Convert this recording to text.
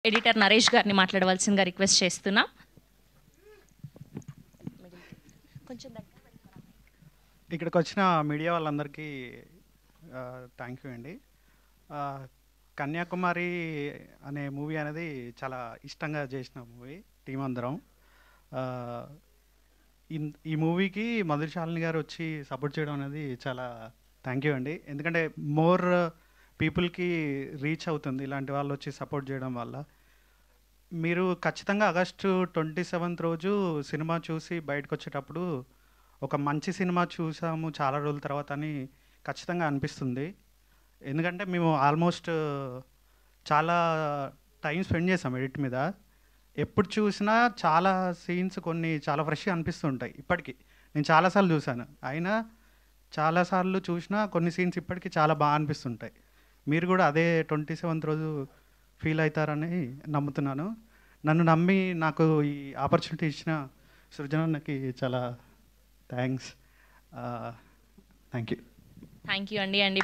Editor Naresh గారిని మాట్లాడవలసిందిగా request చేస్తున్నా. ఇక్కడికి వచ్చిన మీడియా వాళ్ళందరికీ థ్యాంక్ యూ అండి. కన్యాకుమారి అనే మూవీ అనేది చాలా ఇష్టంగా చేసిన మూవీ టీం అందరం. ఈ మూవీకి మధుశాలిని గారు వచ్చి సపోర్ట్ చేయడం అనేది చాలా థ్యాంక్ యూ అండి. ఎందుకంటే మోర్ పీపుల్కి రీచ్ అవుతుంది ఇలాంటి వాళ్ళు వచ్చి సపోర్ట్ చేయడం వల్ల. మీరు ఖచ్చితంగా ఆగస్టు 27 రోజు సినిమా చూసి బయటకు వచ్చేటప్పుడు ఒక మంచి సినిమా చూసాము చాలా రోజుల తర్వాత అని ఖచ్చితంగా అనిపిస్తుంది. ఎందుకంటే మేము ఆల్మోస్ట్ చాలా టైం స్పెండ్ చేసాం ఎడిట్ మీద. ఎప్పుడు చూసినా చాలా సీన్స్ కొన్ని చాలా ఫ్రెష్గా అనిపిస్తుంటాయి. ఇప్పటికీ నేను చాలాసార్లు చూశాను, అయినా చాలాసార్లు చూసినా కొన్ని సీన్స్ ఇప్పటికీ చాలా బాగా అనిపిస్తుంటాయి. మీరు కూడా అదే 27 రోజు ఫీల్ అవుతారని నమ్ముతున్నాను. నన్ను నమ్మి నాకు ఈ ఆపర్చునిటీ ఇచ్చిన సృజనకి చాలా థ్యాంక్స్. థ్యాంక్ యూ అండి.